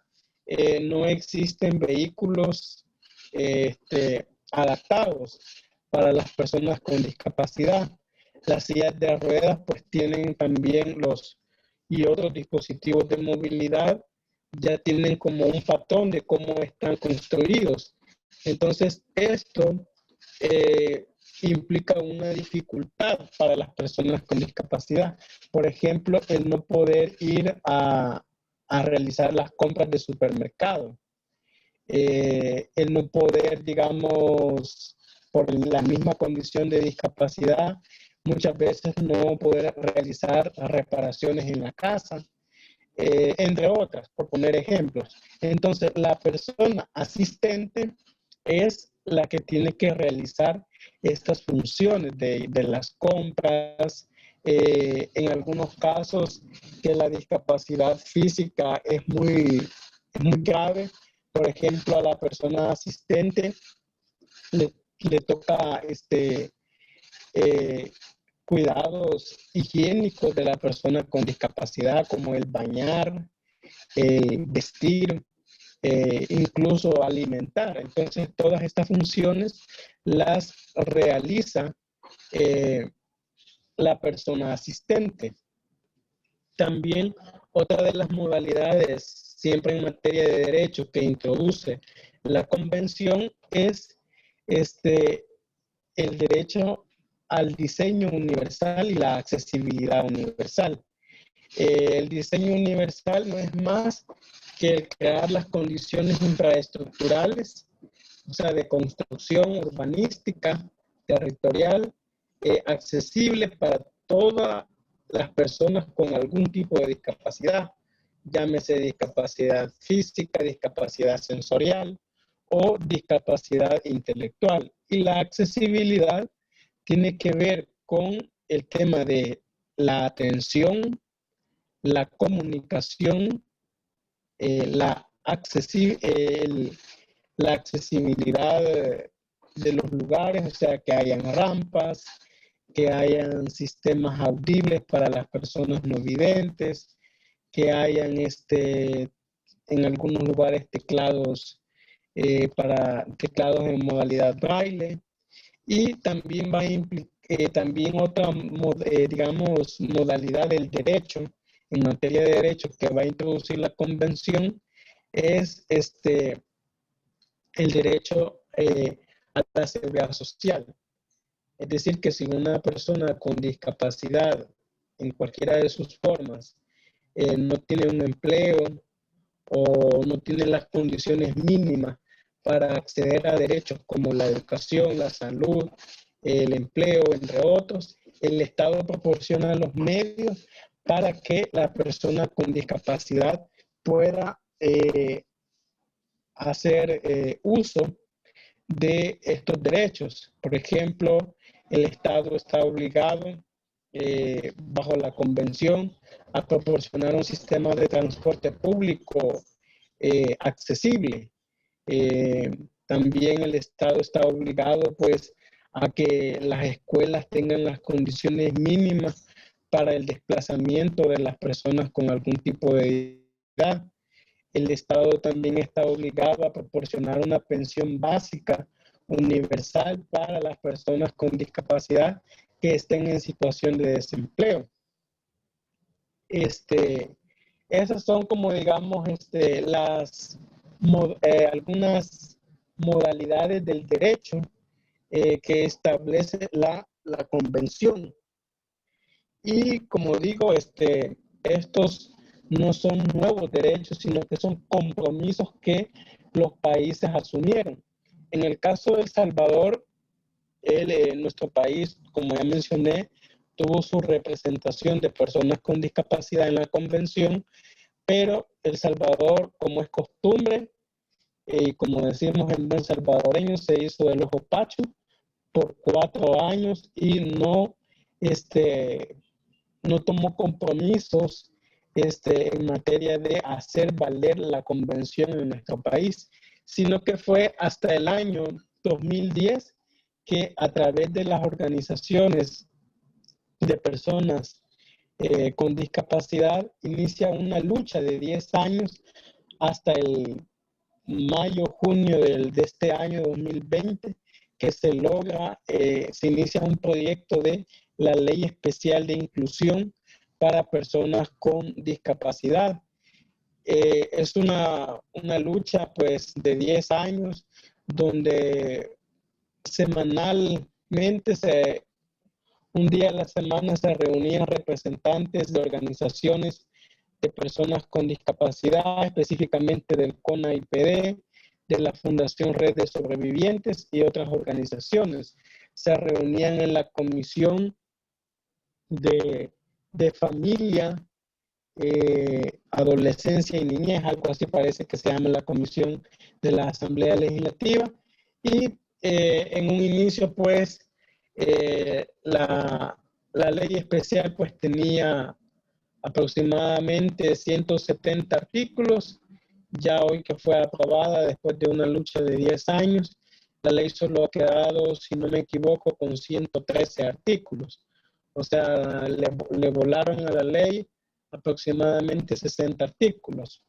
no existen vehículos adaptados para las personas con discapacidad. Las sillas de ruedas pues tienen también y otros dispositivos de movilidad ya tienen como un patrón de cómo están construidos. Entonces esto implica una dificultad para las personas con discapacidad. Por ejemplo, el no poder ir a realizar las compras de supermercado. El no poder, digamos, por la misma condición de discapacidad, muchas veces no poder realizar reparaciones en la casa, entre otras, por poner ejemplos. Entonces, la persona asistente es la que tiene que realizar estas funciones de las compras, en algunos casos que la discapacidad física es muy grave. Por ejemplo, a la persona asistente le toca cuidados higiénicos de la persona con discapacidad, como el bañar, vestir, incluso alimentar. Entonces, todas estas funciones las realiza la persona asistente. También otra de las modalidades, siempre en materia de derechos, que introduce la convención es el derecho al diseño universal y la accesibilidad universal. El diseño universal no es más que crear las condiciones infraestructurales, o sea, de construcción urbanística, territorial, accesible para todas las personas con algún tipo de discapacidad. llámese discapacidad física, discapacidad sensorial o discapacidad intelectual. Y la accesibilidad tiene que ver con el tema de la atención, la comunicación, la accesibilidad de los lugares, o sea, que hayan rampas, que hayan sistemas audibles para las personas no videntes, que hayan en algunos lugares teclados teclados en modalidad braille, y también va a implicar también otra, digamos, modalidad del derecho, en materia de derecho que va a introducir la convención, es el derecho a la seguridad social. Es decir, que si una persona con discapacidad en cualquiera de sus formas no tiene un empleo o no tiene las condiciones mínimas para acceder a derechos como la educación, la salud, el empleo, entre otros, el Estado proporciona los medios para que la persona con discapacidad pueda hacer uso de estos derechos. Por ejemplo, el Estado está obligado, bajo la convención, a proporcionar un sistema de transporte público accesible. También el Estado está obligado, pues, a que las escuelas tengan las condiciones mínimas para el desplazamiento de las personas con algún tipo de discapacidad. El Estado también está obligado a proporcionar una pensión básica universal para las personas con discapacidad que estén en situación de desempleo. Esas son como, digamos, algunas modalidades del derecho que establece la convención. Y como digo, estos no son nuevos derechos, sino que son compromisos que los países asumieron. En el caso de El Salvador, nuestro país, como ya mencioné, tuvo su representación de personas con discapacidad en la convención, pero El Salvador, como es costumbre, y como decimos en buen salvadoreño, se hizo del ojo pacho por 4 años y no tomó compromisos en materia de hacer valer la convención en nuestro país, sino que fue hasta el año 2010 que a través de las organizaciones de personas con discapacidad inicia una lucha de 10 años hasta el mayo-junio de este año 2020, que se inicia un proyecto de la Ley Especial de Inclusión para personas con discapacidad. Es una lucha, pues, de 10 años, donde semanalmente, un día a la semana, se reunían representantes de organizaciones de personas con discapacidad, específicamente del CONA-IPD, de la Fundación Red de Sobrevivientes y otras organizaciones. Se reunían en la Comisión de Familia, Adolescencia y Niñez, algo así parece que se llama la Comisión de la Asamblea Legislativa, y en un inicio, pues, la ley especial, pues, tenía aproximadamente 170 artículos. Ya hoy que fue aprobada después de una lucha de 10 años, la ley solo ha quedado, si no me equivoco, con 113 artículos. O sea, le volaron a la ley aproximadamente 60 artículos,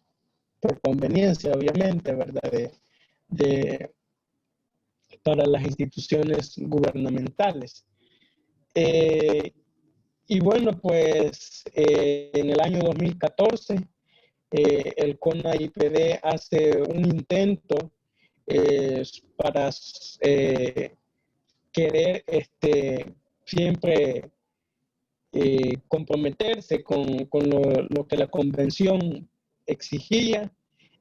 por conveniencia, obviamente, ¿verdad? Para las instituciones gubernamentales. Y bueno, pues en el año 2014, el CONA-IPD hace un intento para querer siempre comprometerse con lo que la convención exigía,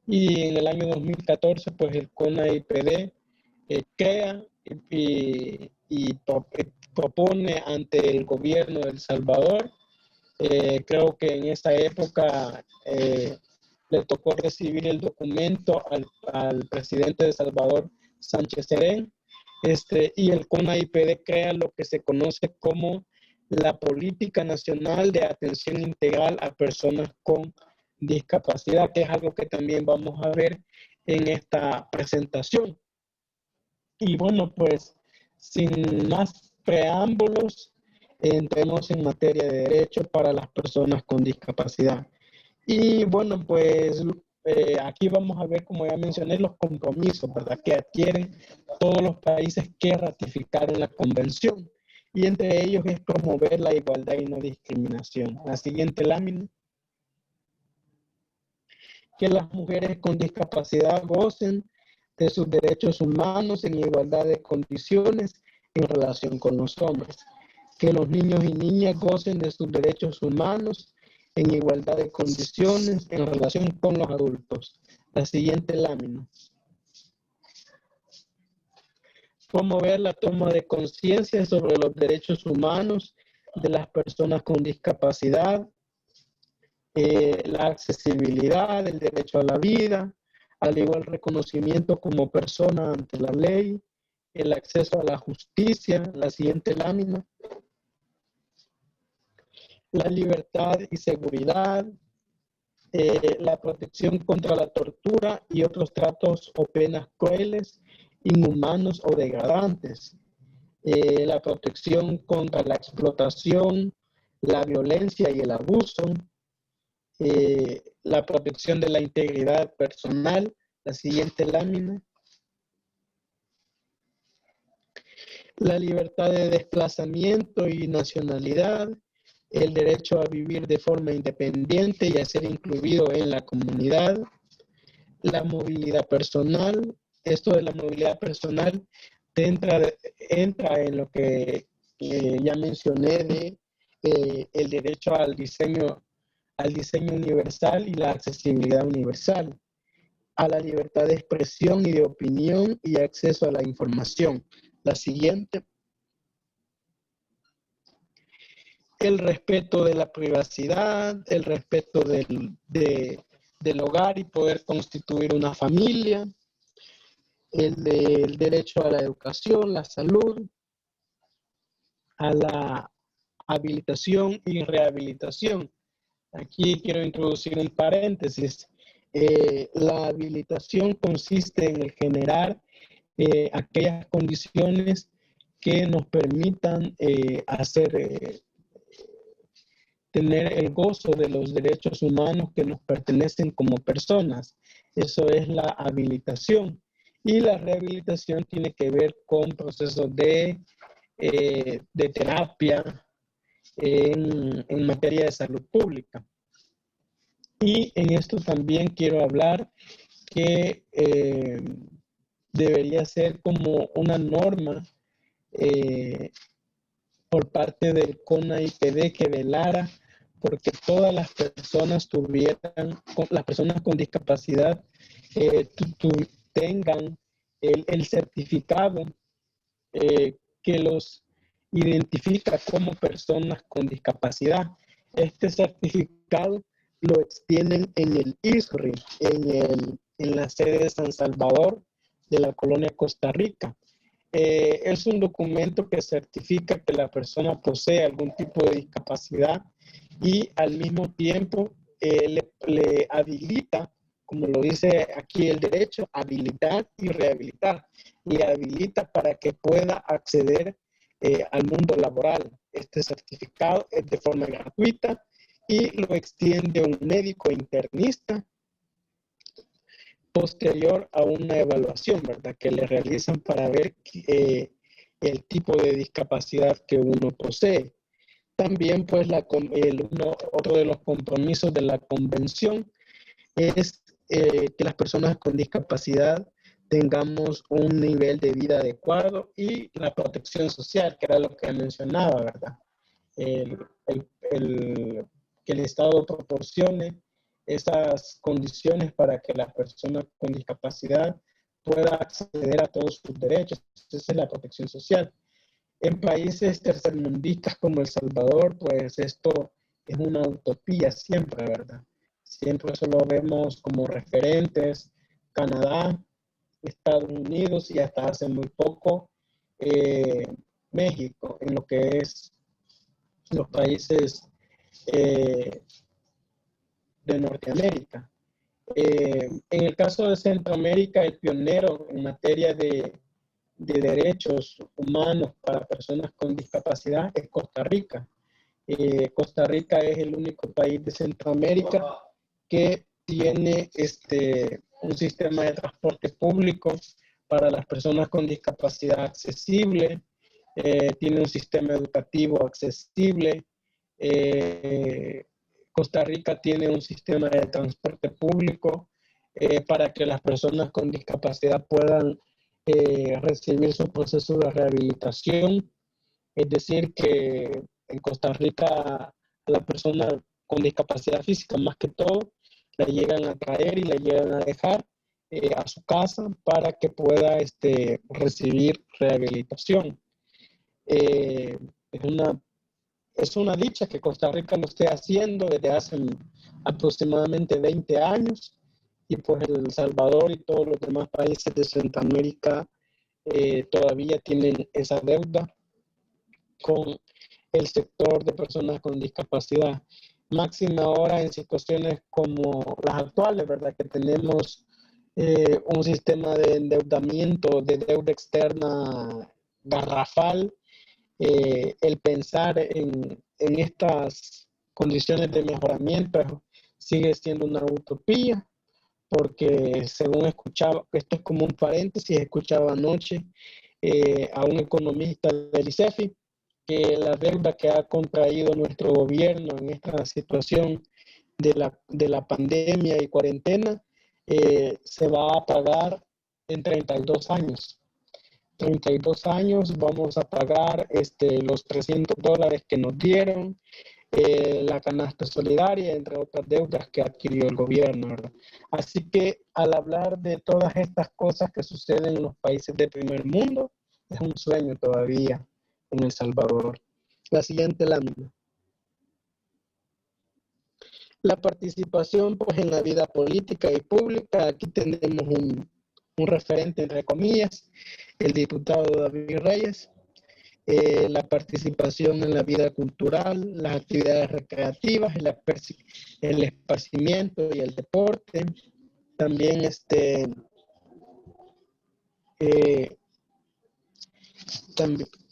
y en el año 2014, pues, el CONA-IPD crea y propone ante el gobierno de El Salvador. Creo que en esa época le tocó recibir el documento al presidente de Salvador, Sánchez Serén, y el CONAIPD crea lo que se conoce como la Política Nacional de Atención Integral a Personas con Discapacidad, que es algo que también vamos a ver en esta presentación. Y bueno, pues sin más preámbulos, entremos en materia de derechos para las personas con discapacidad. Y bueno, pues aquí vamos a ver, como ya mencioné, los compromisos, ¿verdad?, que adquieren todos los países que ratificaron la convención. Y entre ellos es promover la igualdad y no discriminación. La siguiente lámina. Que las mujeres con discapacidad gocen de sus derechos humanos en igualdad de condiciones en relación con los hombres. Que los niños y niñas gocen de sus derechos humanos en igualdad de condiciones en relación con los adultos. La siguiente lámina. Promover la toma de conciencia sobre los derechos humanos de las personas con discapacidad, la accesibilidad, el derecho a la vida, al igual reconocimiento como persona ante la ley, el acceso a la justicia, la siguiente lámina, la libertad y seguridad, la protección contra la tortura y otros tratos o penas crueles, inhumanos o degradantes, la protección contra la explotación, la violencia y el abuso, la protección de la integridad personal, la siguiente lámina, la libertad de desplazamiento y nacionalidad, el derecho a vivir de forma independiente y a ser incluido en la comunidad, la movilidad personal. Esto de la movilidad personal entra en lo que ya mencioné de el derecho al diseño universal y la accesibilidad universal, a la libertad de expresión y de opinión y acceso a la información. La siguiente. El respeto de la privacidad, el respeto del hogar y poder constituir una familia, el del derecho a la educación, la salud, a la habilitación y rehabilitación. Aquí quiero introducir un paréntesis. La habilitación consiste en el generar aquellas condiciones que nos permitan tener el gozo de los derechos humanos que nos pertenecen como personas. Eso es la habilitación. Y la rehabilitación tiene que ver con procesos de terapia en materia de salud pública. Y en esto también quiero hablar que debería ser como una norma por parte del CONAIPD que velara porque todas las personas las personas con discapacidad tengan el certificado que los identifica como personas con discapacidad. Este certificado lo extienden en el ISRI, en la sede de San Salvador de la colonia Costa Rica. Es un documento que certifica que la persona posee algún tipo de discapacidad y al mismo tiempo le habilita, como lo dice aquí el derecho, habilitar y rehabilitar. Le habilita para que pueda acceder al mundo laboral. Este certificado es de forma gratuita y lo extiende un médico internista posterior a una evaluación, ¿verdad?, que le realizan para ver el tipo de discapacidad que uno posee. También, pues, otro de los compromisos de la convención es que las personas con discapacidad tengamos un nivel de vida adecuado y la protección social, que era lo que mencionaba, ¿verdad? Que el Estado proporcione esas condiciones para que la persona con discapacidad pueda acceder a todos sus derechos. Esa es la protección social. En países tercermundistas como El Salvador, pues esto es una utopía siempre, ¿verdad? siempre solo vemos como referentes Canadá, Estados Unidos y hasta hace muy poco México, en lo que es los países de Norteamérica. En el caso de Centroamérica, el pionero en materia de derechos humanos para personas con discapacidad es Costa Rica. Costa Rica es el único país de Centroamérica que tiene un sistema de transporte público para las personas con discapacidad accesible, tiene un sistema educativo accesible. Costa Rica tiene un sistema de transporte público para que las personas con discapacidad puedan recibir su proceso de rehabilitación. Es decir, que en Costa Rica a la persona con discapacidad física, más que todo, la llegan a traer y la llegan a dejar a su casa para que pueda recibir rehabilitación. Es una dicha que Costa Rica lo esté haciendo desde hace aproximadamente 20 años y pues El Salvador y todos los demás países de Centroamérica todavía tienen esa deuda con el sector de personas con discapacidad. Máxima ahora en situaciones como las actuales, ¿verdad? Que tenemos un sistema de endeudamiento, de deuda externa garrafal. El pensar en estas condiciones de mejoramiento sigue siendo una utopía, porque según escuchaba, esto es como un paréntesis, escuchaba anoche a un economista del ICEFI, que la deuda que ha contraído nuestro gobierno en esta situación de la pandemia y cuarentena se va a pagar en 32 años. 32 años vamos a pagar los $300 que nos dieron, la canasta solidaria, entre otras deudas que adquirió el gobierno, ¿verdad? Así que al hablar de todas estas cosas que suceden en los países del primer mundo, es un sueño todavía en El Salvador. La siguiente lámina. La participación pues, en la vida política y pública, aquí tenemos un referente, entre comillas, el diputado David Reyes. La participación en la vida cultural, las actividades recreativas, el esparcimiento y el deporte. También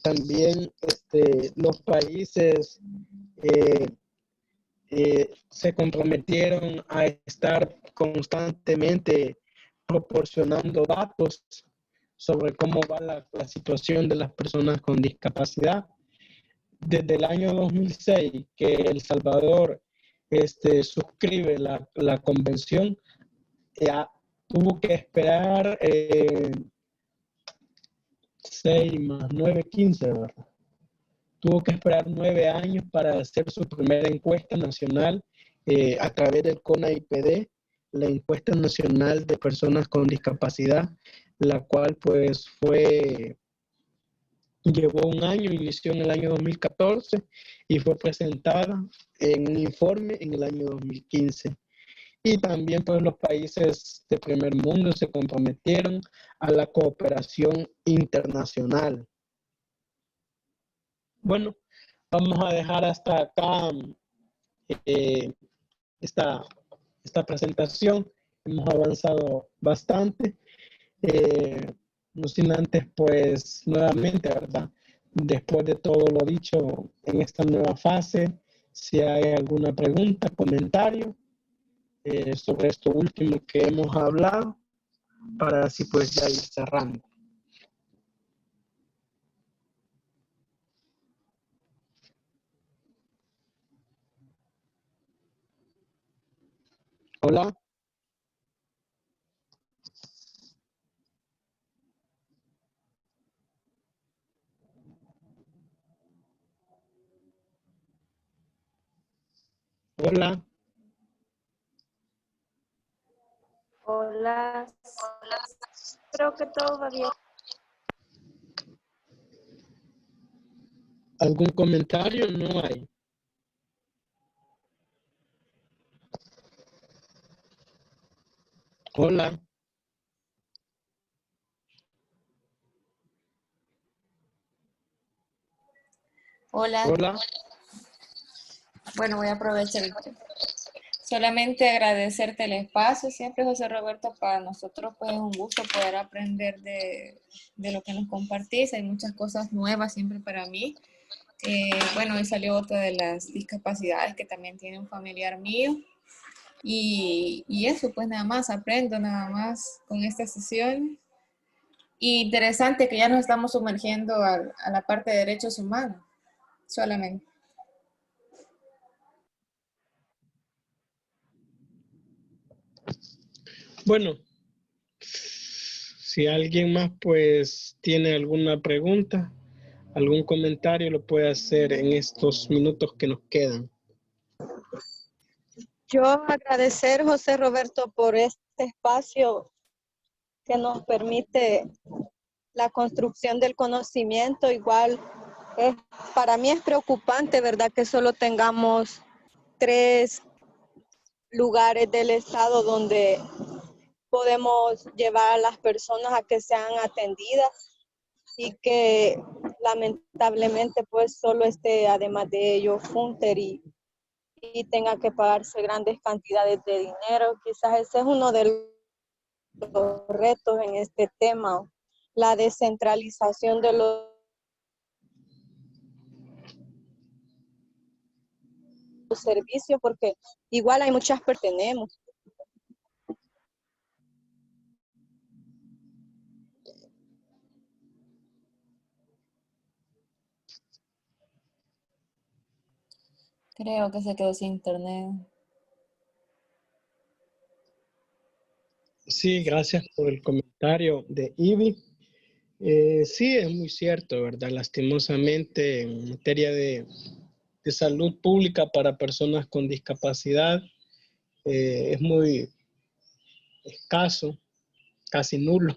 también los países se comprometieron a estar constantemente proporcionando datos sobre cómo va la situación de las personas con discapacidad. Desde el año 2006 que El Salvador suscribe la convención, tuvo que esperar 6 más 9, 15, ¿verdad? Tuvo que esperar 9 años para hacer su primera encuesta nacional a través del CONAIPD, la encuesta nacional de personas con discapacidad, la cual pues llevó un año, inició en el año 2014 y fue presentada en un informe en el año 2015. Y también pues los países de primer mundo se comprometieron a la cooperación internacional. Bueno, vamos a dejar hasta acá esta presentación. Hemos avanzado bastante. No sin antes, pues, nuevamente, ¿verdad? Después de todo lo dicho en esta nueva fase, si hay alguna pregunta, comentario sobre esto último que hemos hablado, para así pues ya ir cerrando. Hola. Hola. Hola. Creo que todo va bien. ¿Algún comentario? No hay. Hola. Hola. Hola. Bueno, voy a aprovechar solamente agradecerte el espacio siempre, José Roberto. Para nosotros pues es un gusto poder aprender de lo que nos compartís. Hay muchas cosas nuevas siempre para mí. Bueno, hoy salió otra de las discapacidades que también tiene un familiar mío. Y eso, pues nada más, aprendo nada más con esta sesión. Y interesante que ya nos estamos sumergiendo a la parte de derechos humanos, solamente. Bueno, si alguien más pues tiene alguna pregunta, algún comentario, lo puede hacer en estos minutos que nos quedan. Yo agradecer, José Roberto, por este espacio que nos permite la construcción del conocimiento. Igual, para mí es preocupante, ¿verdad?, que solo tengamos 3 lugares del estado donde podemos llevar a las personas a que sean atendidas y que lamentablemente pues solo esté además de ello Funter y tenga que pagarse grandes cantidades de dinero. Quizás ese es uno de los retos en este tema, la descentralización de los servicios, porque igual hay muchas pertenemos. Creo que se quedó sin internet. Sí, gracias por el comentario de Ivy. Sí, es muy cierto, ¿verdad? Lastimosamente, en materia de salud pública para personas con discapacidad, es muy escaso, casi nulo,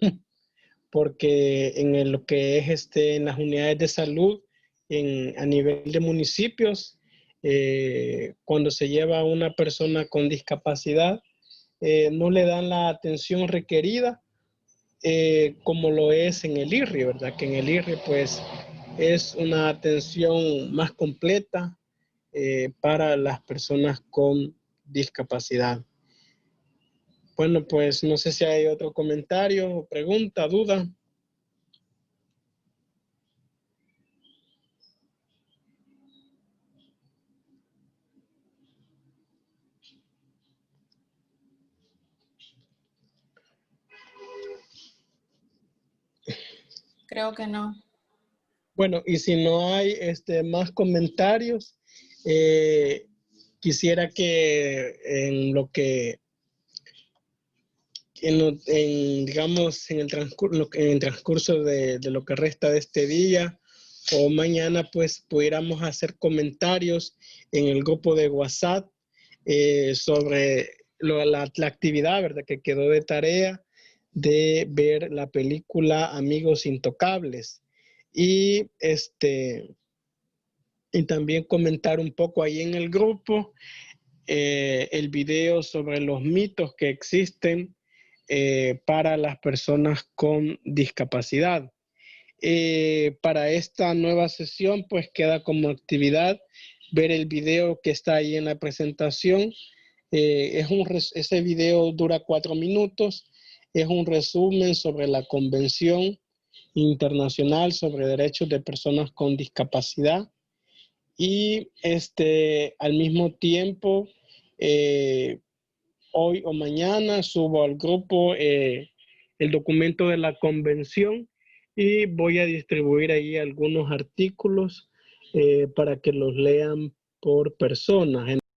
porque en lo que es en las unidades de salud, a nivel de municipios, cuando se lleva a una persona con discapacidad, no le dan la atención requerida como lo es en el IRRI, ¿verdad? Que en el IRRI pues es una atención más completa para las personas con discapacidad. Bueno, pues no sé si hay otro comentario, pregunta, duda. Creo que no. Bueno, y si no hay más comentarios, quisiera que en lo que, digamos, en el transcurso de lo que resta de este día o mañana, pues pudiéramos hacer comentarios en el grupo de WhatsApp sobre la actividad, ¿verdad?, que quedó de tarea de ver la película Amigos Intocables. Y y también comentar un poco ahí en el grupo el video sobre los mitos que existen para las personas con discapacidad. Para esta nueva sesión, pues queda como actividad ver el video que está ahí en la presentación. Ese video dura 4 minutos. Es un resumen sobre la Convención Internacional sobre Derechos de Personas con Discapacidad. Y al mismo tiempo, hoy o mañana subo al grupo el documento de la convención y voy a distribuir ahí algunos artículos para que los lean por personas.